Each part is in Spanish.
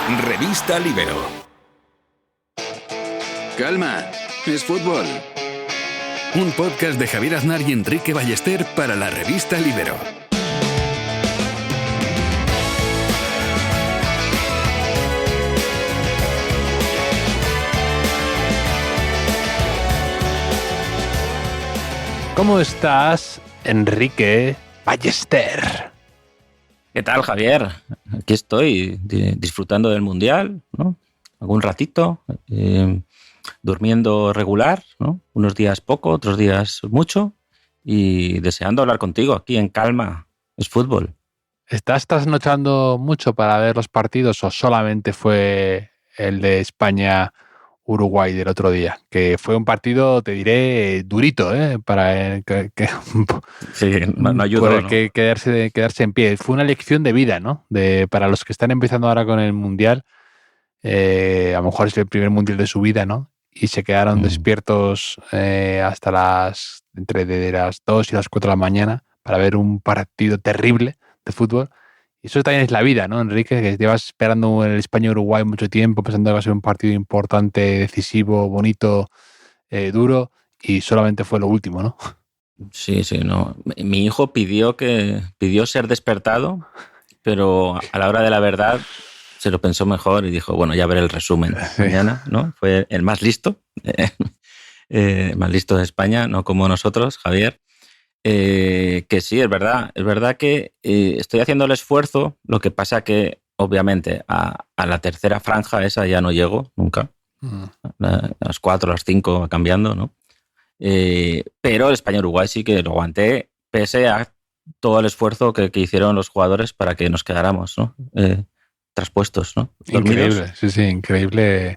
Revista Libero. Calma, es fútbol. Un podcast de Javier Aznar y Enrique Ballester para la revista Libero. ¿Cómo estás, Enrique Ballester? ¿Qué tal, Javier? Aquí estoy disfrutando del Mundial, ¿no? Algún ratito, durmiendo regular, ¿no? Unos días poco, otros días mucho, y deseando hablar contigo aquí en Calma, es fútbol. ¿Estás trasnochando mucho para ver los partidos o solamente fue el de España-Uruguay del otro día? Que fue un partido, te diré, durito, para Sí, no ayudó, por el ¿no? que quedarse en pie. Fue una lección de vida, ¿no? Para los que están empezando ahora con el Mundial, a lo mejor es el primer Mundial de su vida, ¿no? Y se quedaron despiertos hasta entre las 2 y las 4 de la mañana para ver un partido terrible de fútbol. Y eso también es la vida, ¿no, Enrique? Que llevas esperando el España-Uruguay mucho tiempo, pensando que va a ser un partido importante, decisivo, bonito, duro, y solamente fue lo último, ¿no? Sí, no. Mi hijo pidió ser despertado, pero a la hora de la verdad se lo pensó mejor y dijo, bueno, ya veré el resumen mañana, ¿no? Fue el más listo, más listo de España, no como nosotros, Javier. Que sí, es verdad que estoy haciendo el esfuerzo, lo que pasa que obviamente a la tercera franja esa ya no llego nunca, a las 4, a las 5 va cambiando, ¿no? Pero el España-Uruguay sí que lo aguanté, pese a todo el esfuerzo que hicieron los jugadores para que nos quedáramos, ¿no? Traspuestos, ¿no? Dormidos. Increíble, sí, increíble.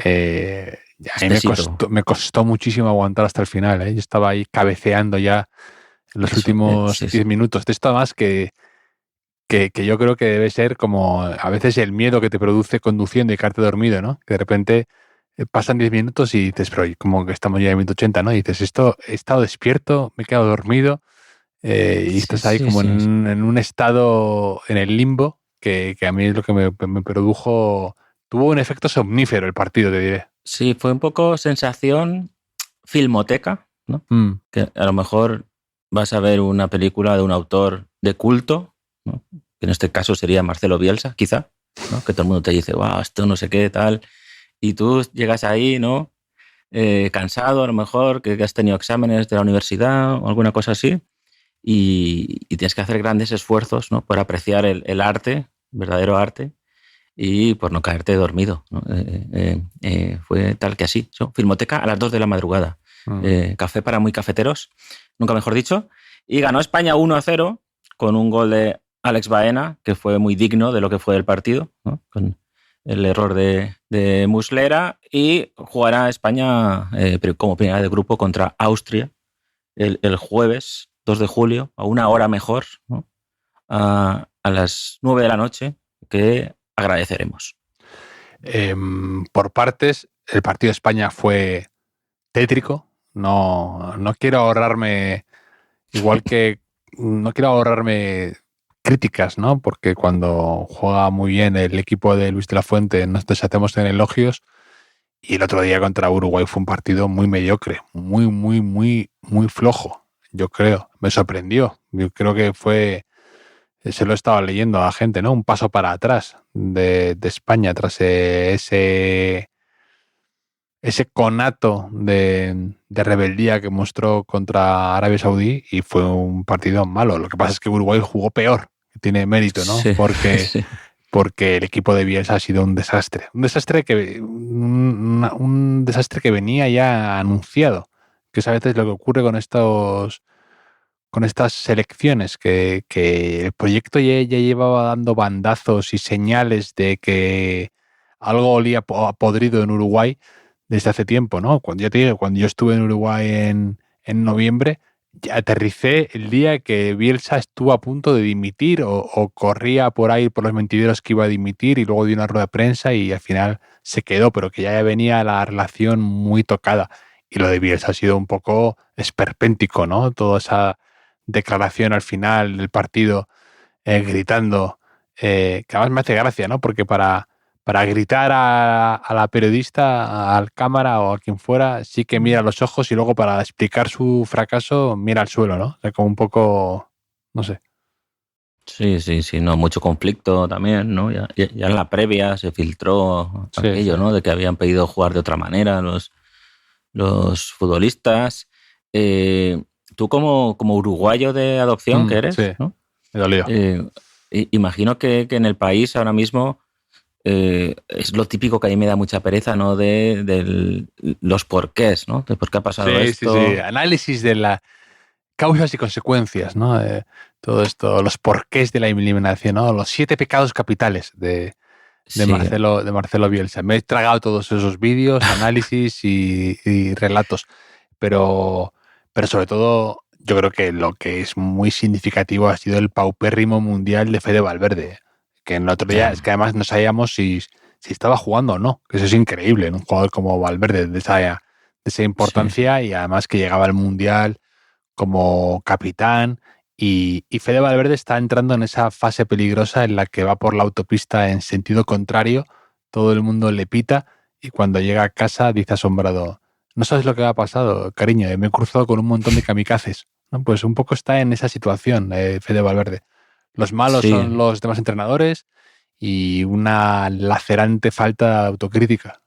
A mí me costó muchísimo aguantar hasta el final, ¿eh? Yo estaba ahí cabeceando ya en los últimos 10 minutos. De esto además que yo creo que debe ser como a veces el miedo que te produce conduciendo y quedarte dormido, ¿no? Que de repente pasan 10 minutos y dices, pero como que estamos ya en 180, ¿no? Y dices, he estado despierto, me he quedado dormido, y estás ahí como en un estado, en el limbo, que a mí es lo que me produjo. Tuvo un efecto somnífero el partido, te diré. Sí, fue un poco sensación filmoteca, ¿no? Que a lo mejor vas a ver una película de un autor de culto, ¿no? Que en este caso sería Marcelo Bielsa, quizá, ¿no? Que todo el mundo te dice, wow, esto no sé qué, tal. Y tú llegas ahí, ¿no? Cansado, a lo mejor, que has tenido exámenes de la universidad o alguna cosa así, y tienes que hacer grandes esfuerzos, ¿no? Por apreciar el arte, verdadero arte, y por no caerte dormido, ¿no? Fue tal que así. Filmoteca a las 2 de la madrugada. Café para muy cafeteros, nunca mejor dicho. Y ganó España 1-0 con un gol de Alex Baena, que fue muy digno de lo que fue el partido, ¿no? Con el error de Muslera. Y jugará España como primera de grupo contra Austria el jueves 2 de julio, a una hora mejor, ¿no? A las 9 de la noche, que agradeceremos. Por partes, el partido de España fue tétrico. No quiero ahorrarme, igual que no quiero ahorrarme críticas, ¿no? Porque cuando juega muy bien el equipo de Luis de la Fuente nos deshacemos en elogios, y el otro día contra Uruguay fue un partido muy mediocre, muy flojo, yo creo. Me sorprendió. Yo creo que se lo estaba leyendo a la gente, ¿no? Un paso para atrás de España tras ese conato de rebeldía que mostró contra Arabia Saudí, y fue un partido malo. Lo que pasa es que Uruguay jugó peor, que tiene mérito, ¿no? Sí, porque el equipo de Bielsa ha sido un desastre. Un desastre que venía ya anunciado, que es a veces lo que ocurre con estas selecciones, que el proyecto ya llevaba dando bandazos y señales de que algo olía podrido en Uruguay desde hace tiempo, ¿no? Cuando yo estuve en Uruguay en noviembre, ya aterricé el día que Bielsa estuvo a punto de dimitir o corría por ahí por los mentideros que iba a dimitir, y luego dio una rueda de prensa y al final se quedó, pero que ya venía la relación muy tocada. Y lo de Bielsa ha sido un poco esperpéntico, ¿no? Toda esa declaración al final del partido, gritando, que además me hace gracia, ¿no? Porque para para gritar a la periodista, al cámara o a quien fuera, sí que mira a los ojos y luego para explicar su fracaso mira al suelo, ¿no? O sea, como un poco, no sé. Sí, no, mucho conflicto también, ¿no? Ya en la previa se filtró aquello, ¿no? De que habían pedido jugar de otra manera los futbolistas. Tú como uruguayo de adopción que eres, ¿no? Me dolió. Imagino que en el país ahora mismo es lo típico que a mí me da mucha pereza, ¿no? De los porqués, ¿no? De por qué ha pasado esto. Sí. Análisis de las causas y consecuencias, ¿no? Todo esto, los porqués de la eliminación, ¿no? Los 7 pecados capitales de Marcelo Bielsa. Me he tragado todos esos vídeos, análisis y relatos. Pero sobre todo, yo creo que lo que es muy significativo ha sido el paupérrimo mundial de Fede Valverde. Que en el otro día es que además no sabíamos si estaba jugando o no. Que eso es increíble, ¿no? Un jugador como Valverde de esa importancia y además que llegaba al mundial como capitán. Y Fede Valverde está entrando en esa fase peligrosa en la que va por la autopista en sentido contrario, todo el mundo le pita y cuando llega a casa dice asombrado: no sabes lo que me ha pasado, cariño, me he cruzado con un montón de kamikazes. ¿No? Pues un poco está en esa situación Fede Valverde. Los malos son los demás entrenadores y una lacerante falta de autocrítica.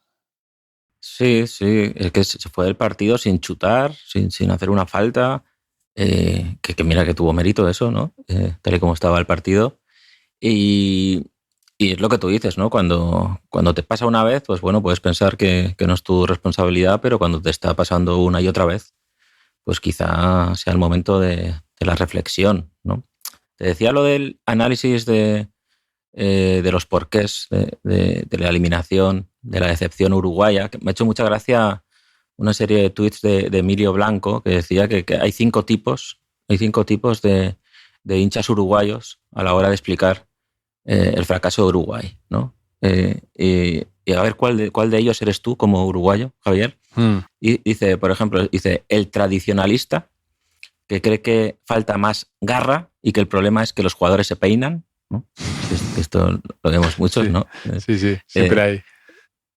Sí, es que se fue del partido sin chutar, sin hacer una falta. Que mira que tuvo mérito eso, ¿no? Tal y como estaba el partido. Y es lo que tú dices, ¿no? Cuando te pasa una vez, pues bueno, puedes pensar que no es tu responsabilidad, pero cuando te está pasando una y otra vez, pues quizá sea el momento de la reflexión, ¿no? Te decía lo del análisis de los porqués de la eliminación, de la decepción uruguaya, que me ha hecho mucha gracia una serie de tweets de Emilio Blanco que decía que hay 5 tipos de hinchas uruguayos a la hora de explicar el fracaso de Uruguay, ¿no? Y a ver cuál de ellos eres tú como uruguayo, Javier. Y dice, por ejemplo, el tradicionalista, que cree que falta más garra y que el problema es que los jugadores se peinan, ¿no? Esto lo vemos muchos, ¿no? Sí, siempre hay.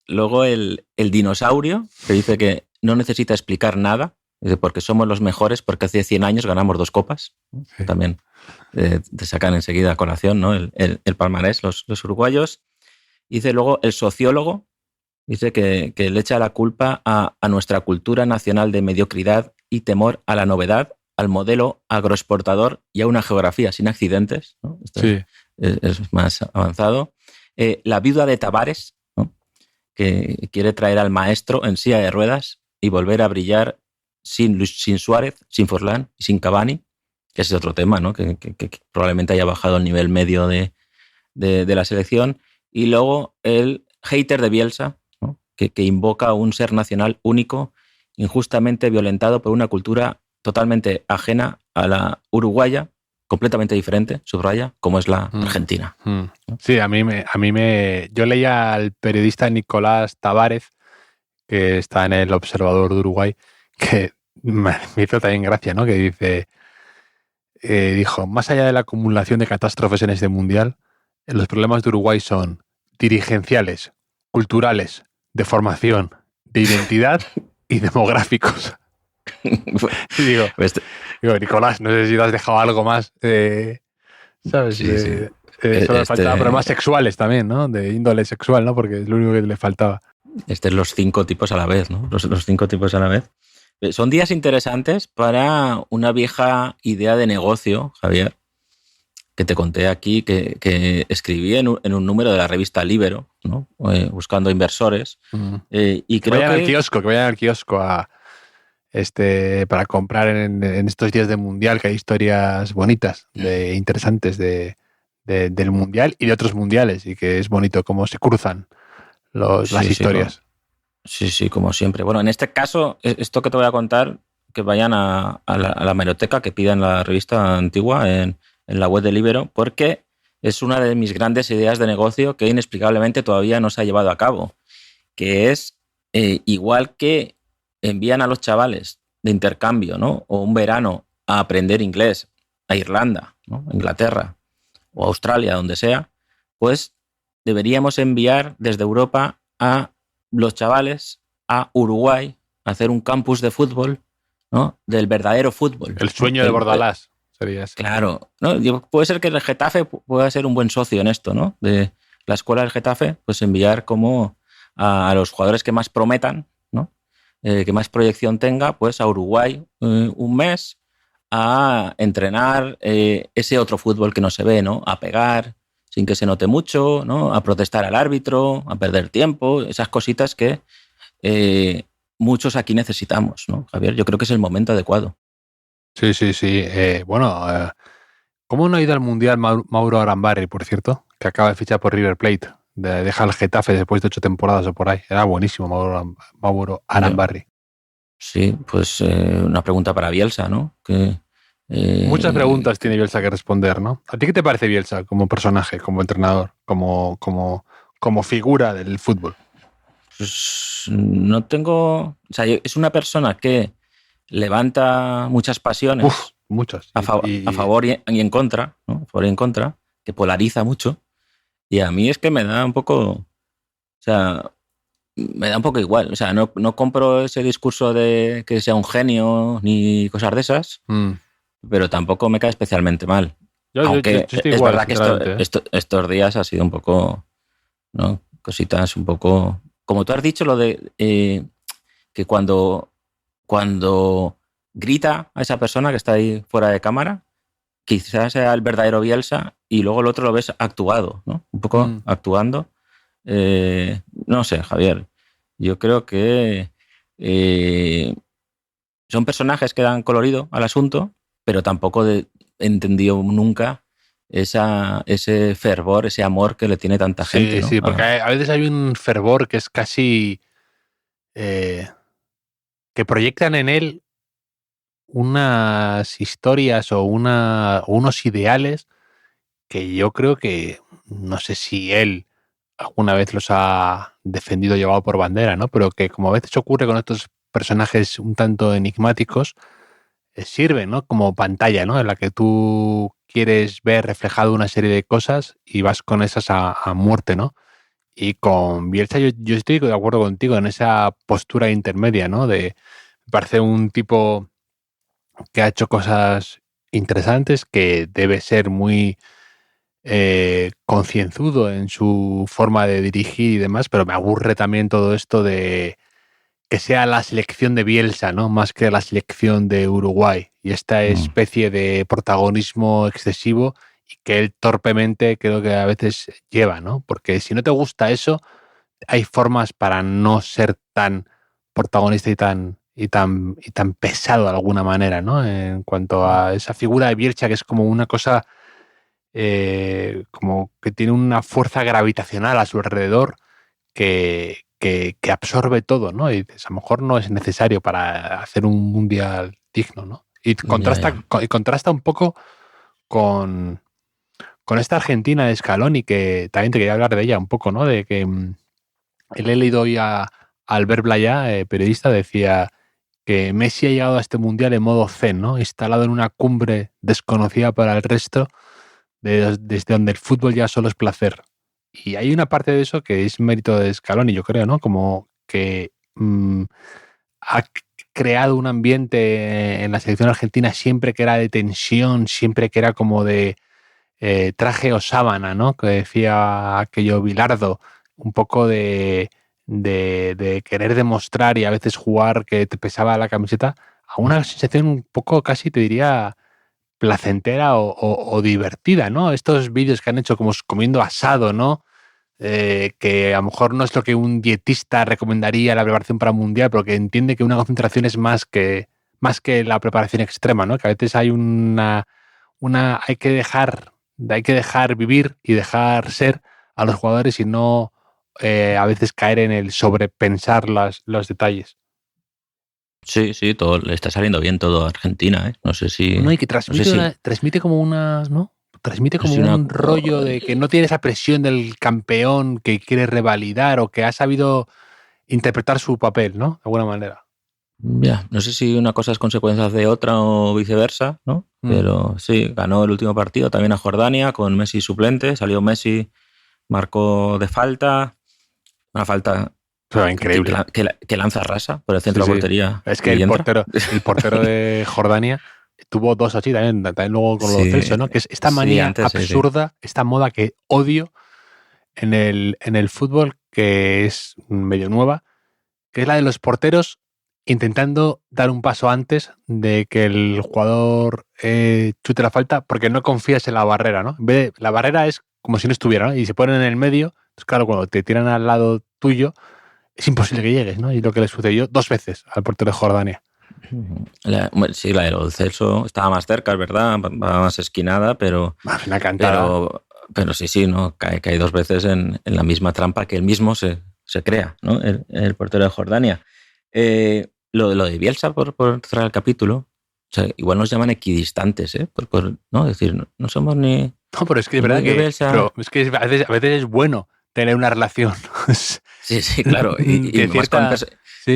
Luego el dinosaurio, que dice que no necesita explicar nada, porque somos los mejores, porque hace 100 años ganamos 2 copas. Sí. También te sacan enseguida a colación, ¿no? el palmarés, los uruguayos. Dice luego el sociólogo, dice que le echa la culpa a nuestra cultura nacional de mediocridad y temor a la novedad, al modelo agroexportador y a una geografía sin accidentes, ¿no? Esto es más avanzado. La viuda de Tavares, ¿no? Que quiere traer al maestro en silla de ruedas y volver a brillar sin Suárez, sin Forlán y sin Cavani, que ese es otro tema, ¿no? Que probablemente haya bajado el nivel medio de la selección. Y luego el hater de Bielsa, ¿no? que invoca un ser nacional único, injustamente violentado por una cultura totalmente ajena a la uruguaya, completamente diferente, subraya, como es la argentina. Sí, yo leía al periodista Nicolás Tavares, que está en El Observador de Uruguay, que me hizo también gracia, ¿no? Que dijo, más allá de la acumulación de catástrofes en este mundial, los problemas de Uruguay son dirigenciales, culturales, de formación, de identidad y demográficos. Y digo, Nicolás, no sé si te has dejado algo más, ¿sabes? Solo faltaba problemas sexuales también, ¿no? De índole sexual, ¿no? Porque es lo único que le faltaba. Los 5 tipos a la vez, ¿no? Los 5 tipos a la vez. Son días interesantes para una vieja idea de negocio, Javier, que te conté aquí, que escribí en un número de la revista Libero, ¿no? Buscando inversores. Y que vayan al kiosco para comprar en estos días de mundial, que hay historias bonitas, interesantes del mundial y de otros mundiales, y que es bonito cómo se cruzan las historias. Sí, como siempre. Bueno, en este caso, esto que te voy a contar, que vayan a la hemeroteca, que pidan la revista antigua en la web de Libero, porque es una de mis grandes ideas de negocio que inexplicablemente todavía no se ha llevado a cabo, que es igual que envían a los chavales de intercambio, ¿no? O un verano a aprender inglés a Irlanda, ¿no? Inglaterra o Australia, donde sea, pues deberíamos enviar desde Europa a los chavales a Uruguay a hacer un campus de fútbol, ¿no? Del verdadero fútbol. El sueño de Bordalás sería ese. Claro, ¿no? Puede ser que el Getafe pueda ser un buen socio en esto, ¿no? De la escuela del Getafe, pues enviar como a los jugadores que más prometan, ¿no? Que más proyección tenga, pues a Uruguay un mes a entrenar ese otro fútbol que no se ve, ¿no? A pegar sin que se note mucho, ¿no? A protestar al árbitro, a perder tiempo, esas cositas que muchos aquí necesitamos, ¿no, Javier? Yo creo que es el momento adecuado. Sí. ¿Cómo no ha ido al Mundial Mauro Arambarri, por cierto? Que acaba de fichar por River Plate. Deja el Getafe después de 8 temporadas o por ahí. Era buenísimo Mauro Arambarri. Sí, pues una pregunta para Bielsa, ¿no? Muchas preguntas tiene Bielsa que responder, ¿no? ¿A ti qué te parece Bielsa como personaje, como entrenador, como figura del fútbol? Pues no tengo... O sea, es una persona que levanta muchas pasiones. Muchas. A favor y en contra, ¿no? A favor y en contra, que polariza mucho. Y a mí es que me da un poco... O sea, me da un poco igual. O sea, no compro ese discurso de que sea un genio ni cosas de esas, pero tampoco me cae especialmente mal. Aunque yo es igual, verdad que estos días ha sido un poco, ¿no? Cositas un poco... Como tú has dicho, lo de que cuando grita a esa persona que está ahí fuera de cámara, quizás sea el verdadero Bielsa y luego el otro lo ves actuado, ¿no? Un poco actuando. No sé, Javier. Yo creo que son personajes que dan colorido al asunto, pero tampoco he entendido nunca ese fervor, ese amor que le tiene tanta gente, ¿no? Sí, porque a veces hay un fervor que es casi... que proyectan en él unas historias o unos ideales que yo creo que, no sé si él alguna vez los ha defendido o llevado por bandera, ¿no? Pero que como a veces ocurre con estos personajes un tanto enigmáticos, sirven, ¿no? Como pantalla, ¿no? En la que tú quieres ver reflejado una serie de cosas y vas con esas a muerte, ¿no? Y con Bielsa yo estoy de acuerdo contigo en esa postura intermedia, ¿no? Me parece un tipo que ha hecho cosas interesantes, que debe ser muy concienzudo en su forma de dirigir y demás, pero me aburre también todo esto de que sea la selección de Bielsa, ¿no? Más que la selección de Uruguay. Y esta especie de protagonismo excesivo y que él torpemente creo que a veces lleva, ¿no? Porque si no te gusta eso, hay formas para no ser tan protagonista y tan pesado de alguna manera, ¿no? En cuanto a esa figura de Bielsa, que es como una cosa como que tiene una fuerza gravitacional a su alrededor que absorbe todo, ¿no? Y dices, a lo mejor no es necesario para hacer un mundial digno, ¿no? Y contrasta un poco con esta Argentina de Scaloni, que también te quería hablar de ella un poco, ¿no? De que he leído hoy a Albert Blayá, periodista, decía que Messi ha llegado a este mundial en modo zen, ¿no? Instalado en una cumbre desconocida para el resto, desde donde el fútbol ya solo es placer. Y hay una parte de eso que es mérito de Scaloni, yo creo, ¿no? Como que ha creado un ambiente en la selección argentina siempre que era de tensión, siempre que era como de traje o sábana, ¿no? Que decía aquello Bilardo, un poco de querer demostrar y a veces jugar que te pesaba la camiseta, a una sensación un poco casi te diría placentera o divertida, ¿no? Estos vídeos que han hecho como comiendo asado, ¿no? Que a lo mejor no es lo que un dietista recomendaría la preparación para un mundial, pero que entiende que una concentración es más que la preparación extrema, ¿no? Que a veces hay hay que dejar vivir y dejar ser a los jugadores y no a veces caer en el sobrepensar los detalles. Sí, todo le está saliendo bien todo a Argentina, ¿eh? No sé si... No, y que transmite como una... ¿no? Transmite como un rollo de que no tiene esa presión del campeón que quiere revalidar o que ha sabido interpretar su papel, ¿no? De alguna manera. Ya, no sé si una cosa es consecuencia de otra o viceversa, ¿no? Pero sí, ganó el último partido también a Jordania con Messi suplente, salió Messi marcó de falta, una falta pero increíble que lanza rasa por el centro de portería. Es que el portero de Jordania tuvo 2 así también luego con lo de Celso, ¿no? Que es esta manía absurda, esta moda que odio en el fútbol, que es medio nueva, que es la de los porteros intentando dar un paso antes de que el jugador chute la falta, porque no confías en la barrera, ¿no? En vez de, la barrera es como si no estuviera, ¿no? Y se ponen en el medio, entonces claro, cuando te tiran al lado tuyo, es imposible que llegues, ¿no? Y lo que le sucedió 2 veces al portero de Jordania. Sí, la de lo del Celso estaba más cerca, es verdad, va más esquinada, pero... Una cantada. Pero sí, ¿no? Cae 2 veces en la misma trampa que él mismo se crea, ¿no? El portero de Jordania. Lo de Bielsa, por cerrar el capítulo, o sea, igual nos llaman equidistantes, ¿eh? ¿no? Es decir, no somos ni... No, pero es que es verdad que Bielsa... pero es que a veces es bueno tener una relación. Sí, claro. Y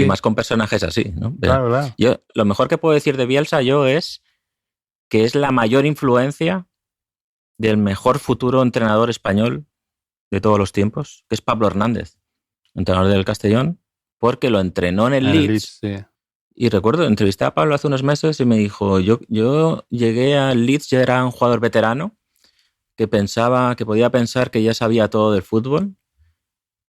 más con personajes así, ¿no? Pero claro. Yo, lo mejor que puedo decir de Bielsa es que es la mayor influencia del mejor futuro entrenador español de todos los tiempos, que es Pablo Hernández, entrenador del Castellón, porque lo entrenó en el Leeds. Sí. Y recuerdo, entrevisté a Pablo hace unos meses y me dijo, yo llegué al Leeds, ya era un jugador veterano, que podía pensar que ya sabía todo del fútbol,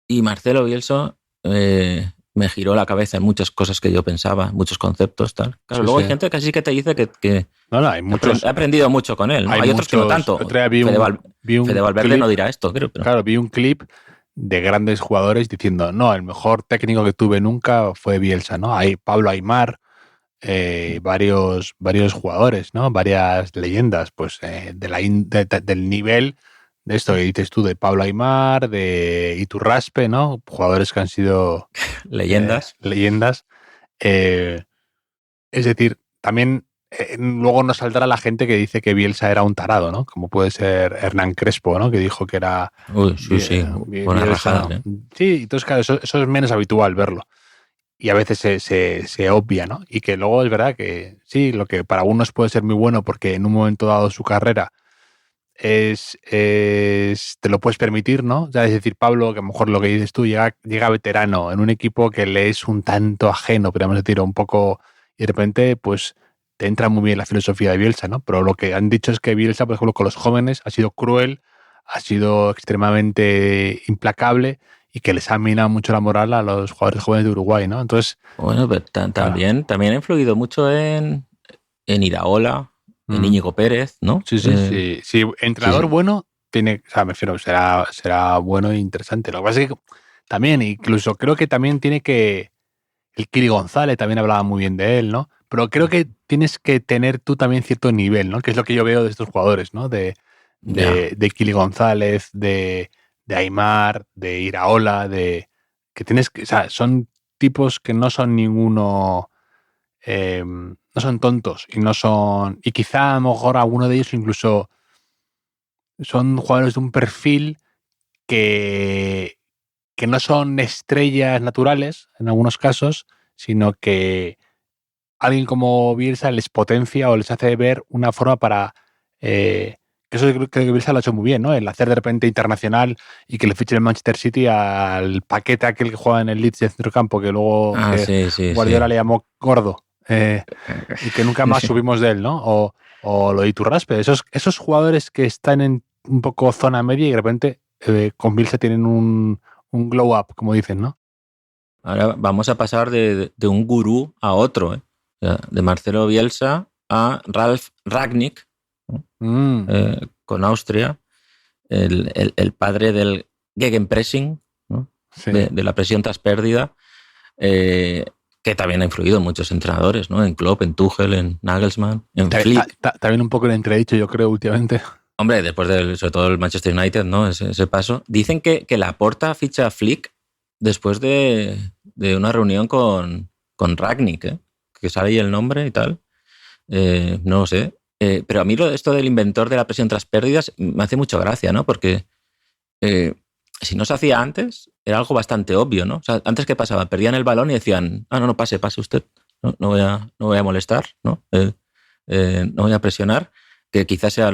y Marcelo Bielsa me giró la cabeza en muchas cosas que yo pensaba, muchos conceptos, tal. Claro, luego hay gente que sí que te dice que hay muchos, he aprendido mucho con él, ¿no? Hay otros que no tanto. Fede Valverde no dirá esto, creo. Pero... Claro, vi un clip de grandes jugadores diciendo, no, el mejor técnico que tuve nunca fue Bielsa, ¿no? Hay Pablo Aimar, varios jugadores, ¿no? Varias leyendas, pues del nivel de esto que dices tú, de Pablo Aimar, de Iturraspe, ¿no? Jugadores que han sido leyendas. Es decir, también luego nos saldrá la gente que dice que Bielsa era un tarado, ¿no? Como puede ser Hernán Crespo, ¿no? Que dijo que era... sí. Buena rajada, ¿eh? Sí, entonces claro, eso es menos habitual verlo. Y a veces se obvia, ¿no? Y que luego es verdad que sí, lo que para algunos puede ser muy bueno porque en un momento dado de su carrera te lo puedes permitir, ¿no? O sea, es decir, Pablo, que a lo mejor lo que dices tú, llega veterano en un equipo que le es un tanto ajeno, podríamos decir, un poco, y de repente, pues, te entra muy bien la filosofía de Bielsa, ¿no? Pero lo que han dicho es que Bielsa, por ejemplo, con los jóvenes ha sido cruel, ha sido extremadamente implacable y que les ha minado mucho la moral a los jugadores jóvenes de Uruguay, ¿no? Entonces... Bueno, pero también ha influido mucho en Iraola, en Íñigo Pérez, ¿no? Sí. Entrenador bueno tiene, o sea, me refiero, será bueno e interesante. Lo que pasa es que también, incluso creo que también tiene que... El Kili González también hablaba muy bien de él, ¿no? Pero creo que tienes que tener tú también cierto nivel, ¿no? Que es lo que yo veo de estos jugadores, ¿no? De Kili González, de Aimar, de Iraola, que tienes que... O sea, son tipos que no son ninguno... no son tontos y no son... Y quizá a lo mejor alguno de ellos incluso son jugadores de un perfil que no son estrellas naturales en algunos casos, sino que alguien como Bielsa les potencia o les hace ver una forma para... que eso creo que Bielsa lo ha hecho muy bien, ¿no? El hacer de repente internacional y que le fichen el Manchester City al paquete aquel que juega en el Leeds de centrocampo, que luego Guardiola le llamó gordo. Y que nunca más subimos de él, ¿no? O lo de Iturraspe. Esos jugadores que están en un poco zona media y de repente con Bielsa tienen un glow up, como dicen, ¿no? Ahora vamos a pasar de un gurú a otro, ¿eh? De Marcelo Bielsa a Ralf Rangnick, con Austria, el padre del Gegenpressing, ¿no? Sí. de la presión tras pérdida, que también ha influido en muchos entrenadores, ¿no? En Klopp, en Tuchel, en Nagelsmann, en Flick. También un poco el entredicho, yo creo, últimamente. Hombre, después sobre todo el Manchester United, ¿no? Ese paso. Dicen que Laporta ficha a Flick después de una reunión con Rangnick, ¿eh? Que sale ahí el nombre y tal. No lo sé. Pero a mí esto del inventor de la presión tras pérdidas me hace mucha gracia, ¿no? Porque si no se hacía antes, era algo bastante obvio, ¿no? O sea, antes, ¿qué pasaba? Perdían el balón y decían, no, pase usted. No voy a molestar, ¿no? No voy a presionar. Que quizás sea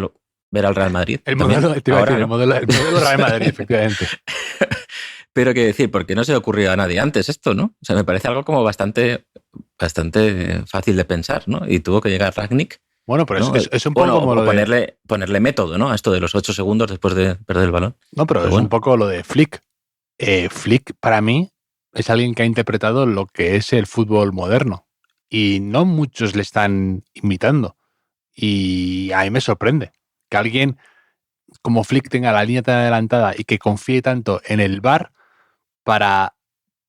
ver al Real Madrid. El modelo Real Madrid, efectivamente. Pero qué decir, porque no se le ocurrió a nadie antes esto, ¿no? O sea, me parece algo como bastante fácil de pensar, ¿no? Y tuvo que llegar Rangnick. Bueno, pero ¿no? es un poco como ponerle método, ¿no? A esto de los 8 segundos después de perder el balón. No, pero es un poco lo de Flick. Flick, para mí, es alguien que ha interpretado lo que es el fútbol moderno. Y no muchos le están imitando. Y a mí me sorprende que alguien como Flick tenga la línea tan adelantada y que confíe tanto en el VAR para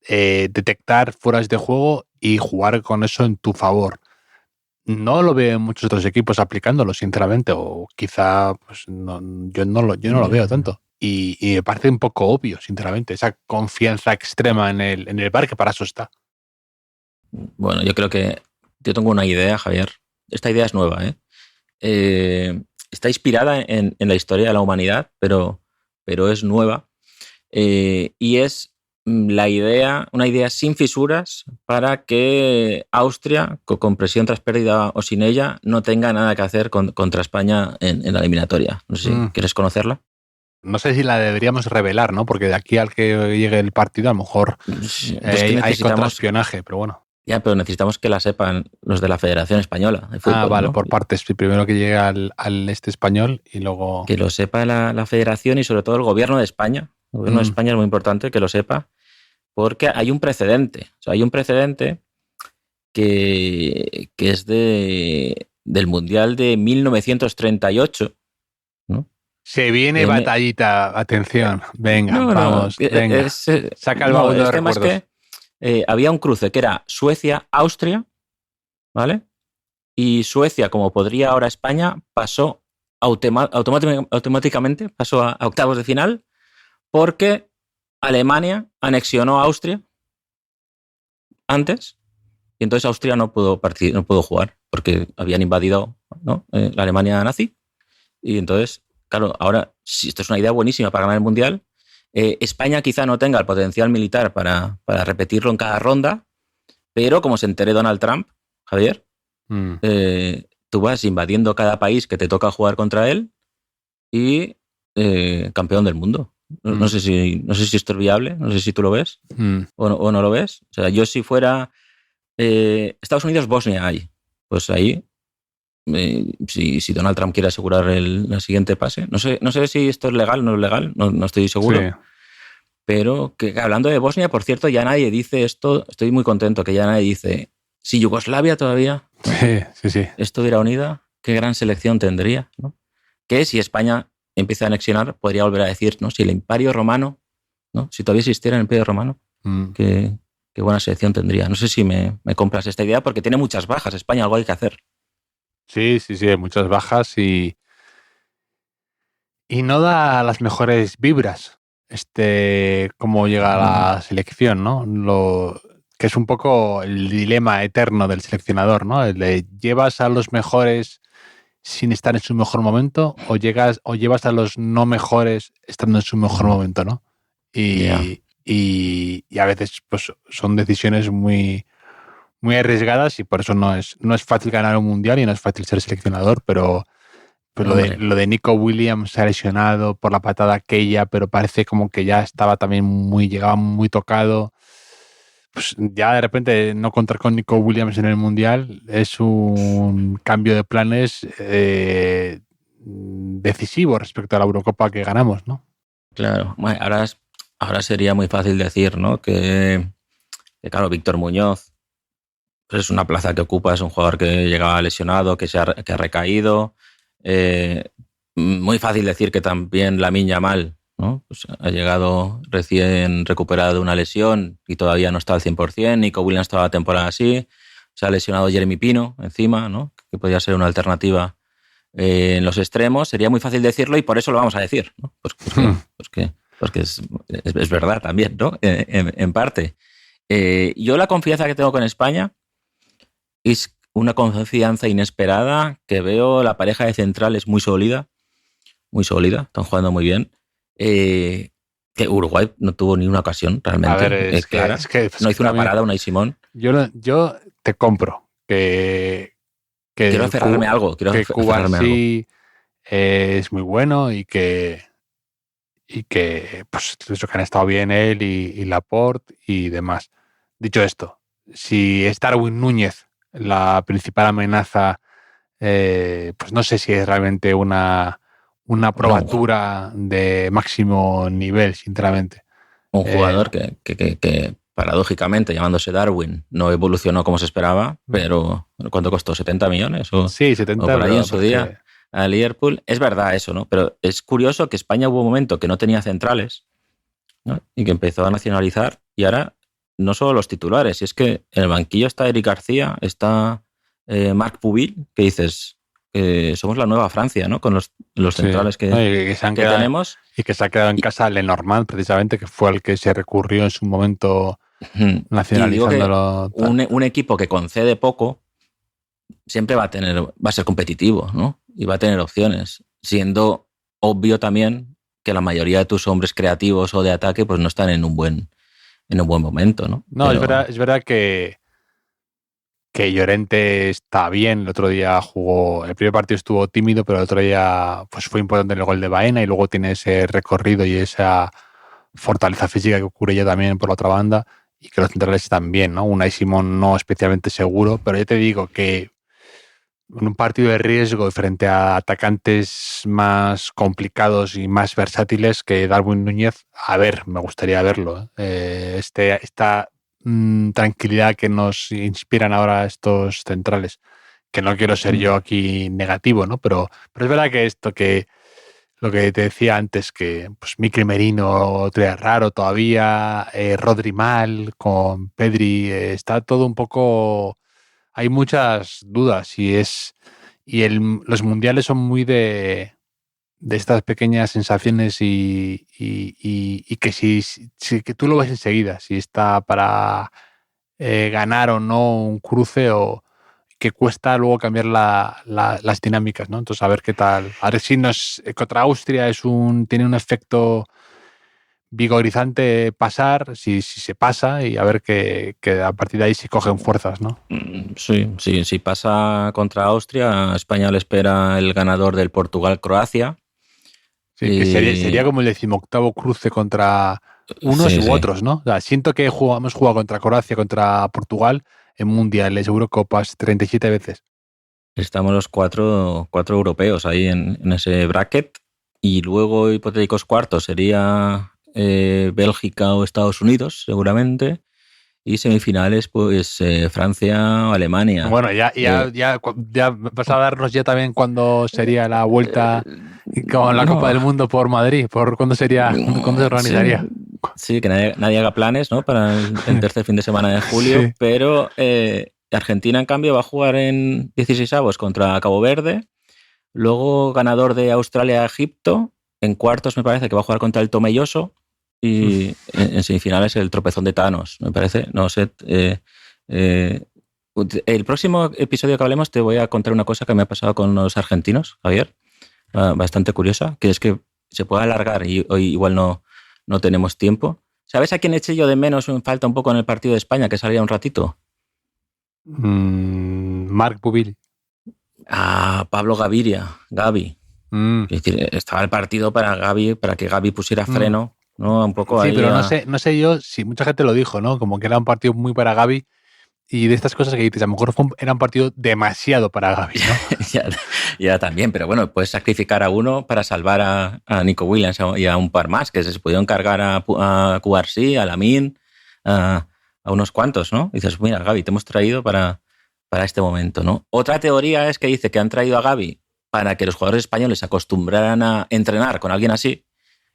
detectar fueras de juego y jugar con eso en tu favor. No lo veo en muchos otros equipos aplicándolo, sinceramente, o quizá pues yo no lo veo tanto. Y me parece un poco obvio, sinceramente, esa confianza extrema en el VAR, que para eso está. Bueno, yo creo que yo tengo una idea, Javier. Esta idea es nueva, está inspirada en la historia de la humanidad, pero es nueva. Y es una idea sin fisuras para que Austria, con presión tras pérdida o sin ella, no tenga nada que hacer contra España en la eliminatoria. No sé si quieres conocerla. No sé si la deberíamos revelar, ¿no? Porque de aquí al que llegue el partido, a lo mejor hay contraespionaje, pero bueno. Ya, pero necesitamos que la sepan los de la Federación Española de Fútbol. Vale, ¿no? Por partes. Primero que llegue al español y luego... Que lo sepa la Federación y sobre todo el Gobierno de España. El Gobierno de España es muy importante que lo sepa, porque hay un precedente. O sea, hay un precedente que es del Mundial de 1938, ¿no? Se viene batallita, atención. Venga, vamos. Venga. Saca el baúl de los recuerdos. Había un cruce que era Suecia-Austria, ¿vale? Y Suecia, como podría ahora España, pasó automáticamente pasó a octavos de final porque Alemania anexionó a Austria antes y entonces Austria no pudo jugar porque habían invadido, ¿no? La Alemania nazi. Y entonces, claro, ahora si esto es una idea buenísima para ganar el Mundial. España quizá no tenga el potencial militar para repetirlo en cada ronda, pero como se entere Donald Trump, Javier, tú vas invadiendo cada país que te toca jugar contra él y campeón del mundo. No sé si esto es viable, no sé si tú lo ves o no lo ves. O sea, yo si fuera Estados Unidos-Bosnia pues ahí si Donald Trump quiere asegurar el siguiente pase, no sé si esto es legal o no es legal, no estoy seguro. Sí. Pero que hablando de Bosnia, por cierto, ya nadie dice esto, estoy muy contento que ya nadie dice, si Yugoslavia todavía sí. estuviera unida, qué gran selección tendría, ¿no? Que si España empieza a anexionar, podría volver a decir, ¿no? Si el Imperio Romano, ¿no? Si todavía existiera el Imperio Romano, qué buena selección tendría. No sé si me compras esta idea, porque tiene muchas bajas España, algo hay que hacer. Sí, hay muchas bajas y no da las mejores vibras cómo llega a la selección, ¿no? Que es un poco el dilema eterno del seleccionador, ¿no? ¿Le llevas a los mejores sin estar en su mejor momento o llevas a los no mejores estando en su mejor momento, ¿no? Y a veces pues son decisiones muy muy arriesgadas y por eso no es fácil ganar un mundial y no es fácil ser seleccionador, pero lo de Nico Williams se ha lesionado por la patada aquella, pero parece como que ya estaba también llegaba muy tocado. Pues ya de repente no contar con Nico Williams en el mundial es un cambio de planes decisivo respecto a la Eurocopa que ganamos, ¿no? Claro, bueno, ahora sería muy fácil decir, ¿no? Que claro, Víctor Muñoz es una plaza que ocupa, es un jugador que llegaba lesionado, que ha recaído. Muy fácil decir que también Lamine Yamal, ¿no? Pues ha llegado recién recuperado de una lesión y todavía no está al 100%. Nico Williams toda la temporada así. Se ha lesionado Jeremy Pino encima, ¿no? Que podría ser una alternativa en los extremos. Sería muy fácil decirlo y por eso lo vamos a decir, ¿no? Porque es verdad también, ¿no? En parte. Yo la confianza que tengo con España es una confianza inesperada, que veo la pareja de centrales muy sólida, están jugando muy bien. Que Uruguay no tuvo ni una ocasión realmente. A ver, clara. No hizo una parada Unai Simón. Yo te compro que quiero aferrarme a algo. Que Cuba sí es muy bueno y que pues eso, que han estado bien él y Laporte y demás. Dicho esto, si es Darwin Núñez la principal amenaza, pues no sé si es realmente una probatura de máximo nivel, sinceramente. Un jugador que paradójicamente, llamándose Darwin, no evolucionó como se esperaba, pero ¿cuánto costó? ¿70 millones? Sí, 70 o por ahí en su día a Liverpool. Es verdad eso, ¿no? Pero es curioso que España hubo un momento que no tenía centrales, ¿no? Y que empezó a nacionalizar, y ahora no solo los titulares, y es que en el banquillo está Eric García, está Marc Pubil, que dices, somos la nueva Francia, ¿no? Con los centrales que tenemos. Y que se ha quedado en casa Lenormand, precisamente, que fue al que se recurrió en su momento nacionalizándolo. Un equipo que concede poco siempre va a ser competitivo, ¿no? Y va a tener opciones, siendo obvio también que la mayoría de tus hombres creativos o de ataque pues no están en un buen momento, ¿no? No, pero es verdad que Llorente está bien. El otro día jugó, el primer partido estuvo tímido, pero el otro día pues fue importante el gol de Baena, y luego tiene ese recorrido y esa fortaleza física que ocurre ya también por la otra banda, y que los centrales están bien, ¿no? Unai Simón no especialmente seguro, pero ya te digo que en un partido de riesgo frente a atacantes más complicados y más versátiles que Darwin Núñez, a ver, me gustaría verlo. Esta tranquilidad que nos inspiran ahora estos centrales, que no quiero ser yo aquí negativo, ¿no? Pero es verdad que lo que te decía antes, que pues Micri Merino trae raro todavía, Rodri mal, con Pedri, está todo un poco... Hay muchas dudas los mundiales son muy de estas pequeñas sensaciones y que si que tú lo ves enseguida, si está para ganar o no un cruce, o que cuesta luego cambiar las dinámicas, ¿no? Entonces, a ver qué tal. A ver si contra Austria tiene un efecto vigorizante pasar, si se pasa, y a ver que a partir de ahí se cogen fuerzas, ¿no? Sí, si pasa contra Austria, a España le espera el ganador del Portugal-Croacia. Sí, que sería como el 18º cruce contra unos u otros, ¿no? O sea, siento que hemos jugado contra Croacia, contra Portugal en mundiales, Eurocopas, 37 veces. Estamos los cuatro europeos ahí en ese bracket, y luego hipotéticos cuartos sería Bélgica o Estados Unidos, seguramente, y semifinales pues Francia o Alemania. Bueno, ya vas a darnos ya también cuándo sería la vuelta con la Copa del Mundo por Madrid, por cuándo se organizaría. Sí, que nadie haga planes, ¿no? Para el tercer fin de semana de julio, sí. Pero Argentina, en cambio, va a jugar en 16avos contra Cabo Verde, luego ganador de Australia-Egipto, en cuartos me parece que va a jugar contra el Tomelloso, y en semifinales el tropezón de Thanos, me parece. No sé. El próximo episodio que hablemos te voy a contar una cosa que me ha pasado con los argentinos, Javier, bastante curiosa, que es que se puede alargar y hoy igual no tenemos tiempo. ¿Sabes a quién eché yo de menos? Me falta un poco en el partido de España, que salía un ratito. Marc Pubil. A Pablo Gaviria, Gavi. Es decir, estaba el partido para que Gavi pusiera freno. ¿No? Un poco. Sí, ahí pero no sé yo si mucha gente lo dijo, ¿no? Como que era un partido muy para Gavi, y de estas cosas que dices, a lo mejor era un partido demasiado para Gavi, ¿no? ya también, pero bueno, puedes sacrificar a uno para salvar a Nico Williams y a un par más, que se pudieron cargar a Cubarsí, a Lamine, a unos cuantos, ¿no? Y dices, mira, Gavi, te hemos traído para este momento, ¿no? Otra teoría es que dice que han traído a Gavi para que los jugadores españoles se acostumbraran a entrenar con alguien así,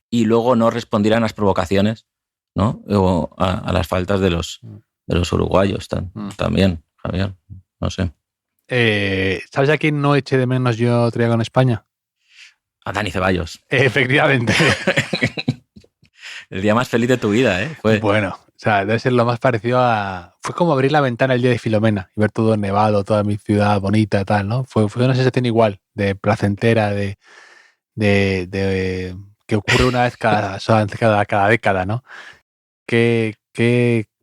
y luego no respondieran a las provocaciones, ¿no? O a las faltas de los uruguayos también, Javier. No sé. ¿Sabes a quién no eché de menos yo traigo en España? A Dani Ceballos. Efectivamente. El día más feliz de tu vida, ¿eh? Bueno, o sea, debe ser lo más parecido a... Fue como abrir la ventana el día de Filomena y ver todo nevado, toda mi ciudad bonita y tal, ¿no? Fue una sensación igual, de placentera, de que ocurre una vez cada década, ¿no? Qué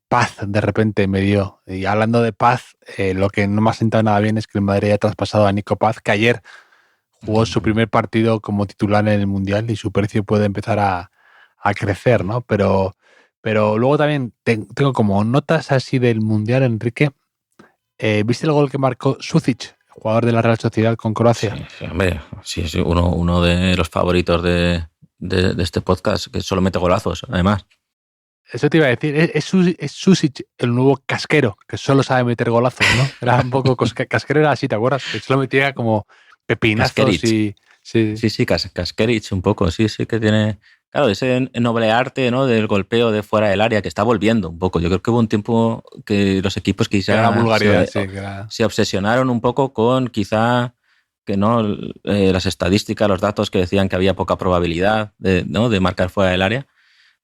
paz de repente me dio. Y hablando de paz, lo que no me ha sentado nada bien es que el Madrid haya traspasado a Nico Paz, que ayer jugó su primer partido como titular en el Mundial y su precio puede empezar a crecer, ¿no? Pero luego también tengo como notas así del Mundial, Enrique. ¿Viste el gol que marcó Sucic, jugador de la Real Sociedad con Croacia? Sí, hombre, sí, uno de los favoritos de este podcast, que solo mete golazos, además. Eso te iba a decir, es Susic el nuevo casquero, que solo sabe meter golazos, ¿no? Era un poco casquero, era así, ¿te acuerdas? Que solo metía como pepinazos Casquerich. Sí, Casquerich un poco, sí, que tiene... Claro, ese noble arte, ¿no?, del golpeo de fuera del área que está volviendo un poco. Yo creo que hubo un tiempo que los equipos quizá se obsesionaron un poco con quizá que no las estadísticas, los datos que decían que había poca probabilidad de marcar fuera del área,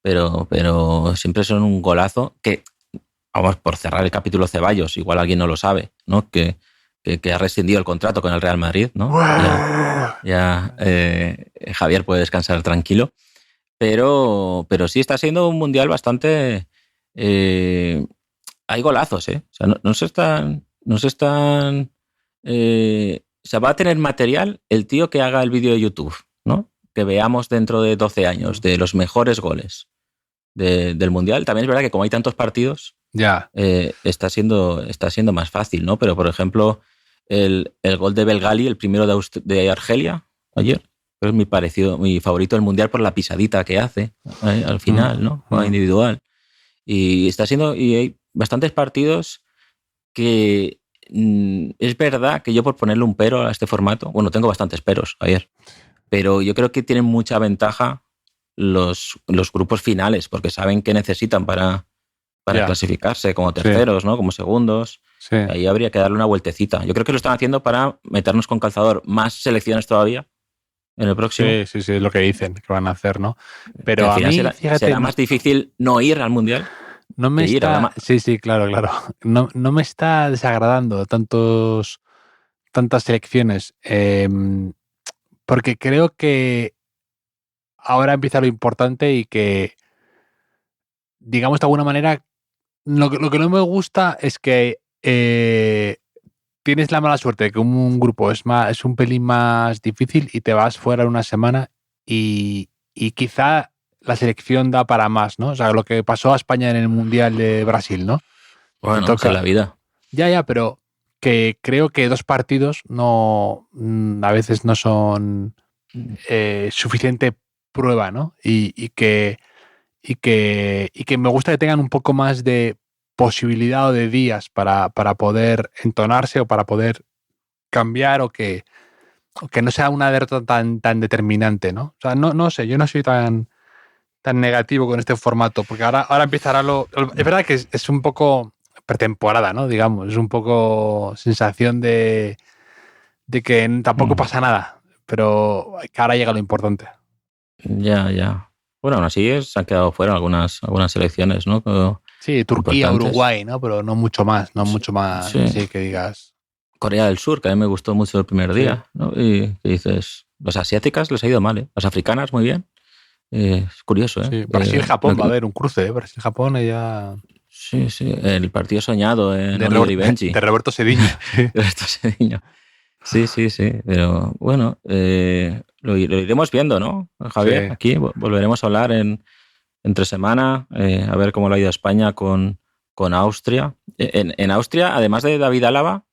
pero siempre son un golazo que, vamos, por cerrar el capítulo Ceballos, igual alguien no lo sabe, ¿no?, que ha rescindido el contrato con el Real Madrid, ¿no? Ya Javier puede descansar tranquilo. Pero sí está siendo un mundial bastante... hay golazos, ¿eh? O sea, no se están... o sea, va a tener material el tío que haga el vídeo de YouTube, ¿no? Que veamos dentro de 12 años de los mejores goles del mundial. También es verdad que como hay tantos partidos, está siendo más fácil, ¿no? Pero, por ejemplo, el gol de Belgali, el primero de Argelia, ayer, es mi favorito del mundial por la pisadita que hace al final, ¿no? Individual. Y hay bastantes partidos que es verdad que yo, por ponerle un pero a este formato, bueno, tengo bastantes peros ayer, pero yo creo que tienen mucha ventaja los grupos finales, porque saben qué necesitan para clasificarse como terceros, ¿no?, como segundos. Sí. Ahí habría que darle una vueltecita. Yo creo que lo están haciendo para meternos con calzador más selecciones todavía en el próximo. Sí, es lo que dicen que van a hacer, ¿no? Pero a mí, será más difícil no ir al Mundial. No me está... Sí, claro. No me está desagradando tantas selecciones. Porque creo que ahora empieza lo importante y que, digamos, de alguna manera, lo que no me gusta es que tienes la mala suerte de que un grupo es un pelín más difícil y te vas fuera una semana y quizá la selección da para más, ¿no? O sea, lo que pasó a España en el Mundial de Brasil, ¿no? Bueno, toca la vida. Ya, pero que creo que 2 partidos a veces no son suficiente prueba, ¿no? Y que me gusta que tengan un poco más de posibilidad o de días para poder entonarse o para poder cambiar o que no sea una derrota tan determinante, ¿no? O sea, no sé, yo no soy tan negativo con este formato, porque ahora empezará es verdad que es un poco pretemporada, ¿no? Digamos, es un poco sensación de que tampoco pasa nada, pero que ahora llega lo importante. Ya. Bueno, aún así se han quedado fuera algunas selecciones, ¿no? Sí, Turquía, Uruguay, ¿no? Pero no mucho más, sí, que digas. Corea del Sur, que a mí me gustó mucho el primer día, ¿no? Y que dices, las asiáticas les ha ido mal, ¿eh? Las africanas, muy bien. Es curioso, ¿eh? Sí, Brasil-Japón va a haber un cruce, ¿eh? Brasil-Japón ya... Sí, el partido soñado de Roberto Cediño. Roberto Cediño. Sí. Pero bueno, lo iremos viendo, ¿no, Javier? Sí. Aquí volveremos a hablar entre semana, a ver cómo le ha ido a España con Austria. En Austria, además de David Álava,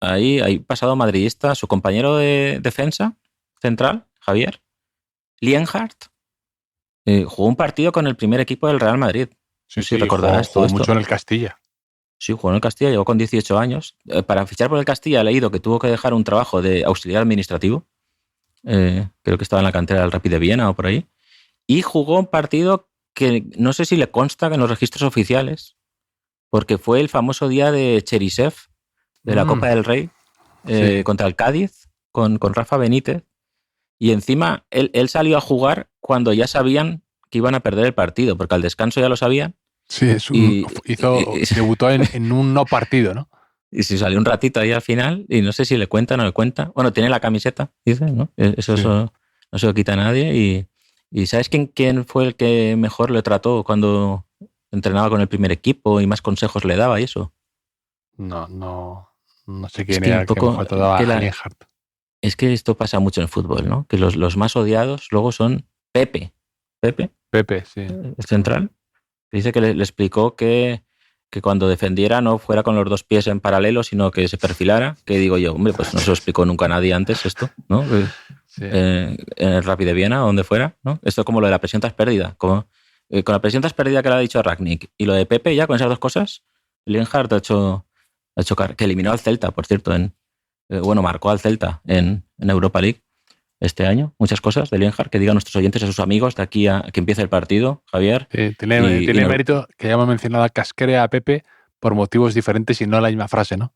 ahí hay pasado madridista, su compañero de defensa central, Javier, Lienhardt, jugó un partido con el primer equipo del Real Madrid. Sí, recordarás jugó mucho en el Castilla. Sí, jugó en el Castilla, llegó con 18 años. Para fichar por el Castilla he leído que tuvo que dejar un trabajo de auxiliar administrativo. Creo que estaba en la cantera del Rapid de Viena o por ahí. Y jugó un partido que no sé si le consta en los registros oficiales, porque fue el famoso día de Cherisev, de la Copa del Rey, contra el Cádiz, con Rafa Benítez. Y encima él salió a jugar cuando ya sabían que iban a perder el partido, porque al descanso ya lo sabían. Sí, debutó en un no partido, ¿no? Y si salió un ratito ahí al final, y no sé si le cuenta o no le cuenta. Bueno, tiene la camiseta, dice, ¿no? Eso no se lo quita a nadie. ¿Y sabes quién fue el que mejor le trató cuando entrenaba con el primer equipo y más consejos le daba y eso? No sé quién era el que mejor te daba a Lienhardt. Es que esto pasa mucho en el fútbol, ¿no? Que los más odiados luego son Pepe, sí. El central. Dice que le explicó que cuando defendiera no fuera con los dos pies en paralelo, sino que se perfilara. Que digo yo, hombre, pues no se lo explicó nunca a nadie antes esto, ¿no? Sí. En el Rapid de Viena o donde fuera, ¿no? Esto es como lo de la presión tras pérdida. Como, con la presión tras pérdida que le ha dicho Rangnick y lo de Pepe, ya con esas dos cosas, Lienhard ha hecho que eliminó al Celta, por cierto, marcó al Celta en Europa League este año. Muchas cosas de Lienhard que digan nuestros oyentes a sus amigos de aquí a que empiece el partido, Javier. Tiene mérito que hayamos mencionado a Casquera, a Pepe, por motivos diferentes y no la misma frase, ¿no?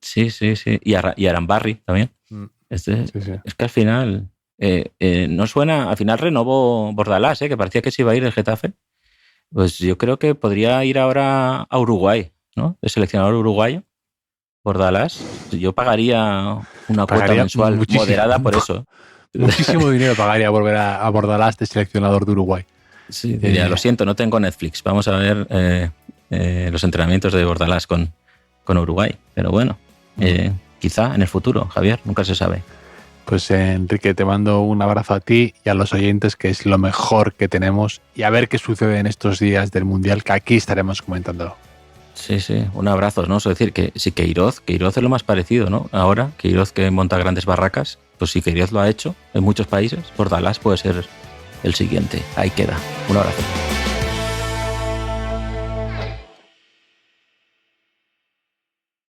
Sí. Y a Arambarri también. Es que al final no suena. Al final renovó Bordalás, que parecía que se iba a ir el Getafe. Pues yo creo que podría ir ahora a Uruguay, ¿no? El seleccionador uruguayo, Bordalás. Yo pagaría una cuota mensual moderada por eso. Muchísimo dinero pagaría volver a Bordalás de seleccionador de Uruguay. Sí, diría, lo siento, no tengo Netflix. Vamos a ver los entrenamientos de Bordalás con Uruguay. Pero bueno, quizá en el futuro, Javier, nunca se sabe. Pues Enrique, te mando un abrazo a ti y a los oyentes, que es lo mejor que tenemos, y a ver qué sucede en estos días del Mundial, que aquí estaremos comentándolo. Sí, un abrazo, ¿no? Es decir, que sí, Queiroz es lo más parecido, ¿no? Ahora, Queiroz que monta grandes barracas, pues si Queiroz lo ha hecho en muchos países, Bordalás puede ser el siguiente. Ahí queda. Un abrazo.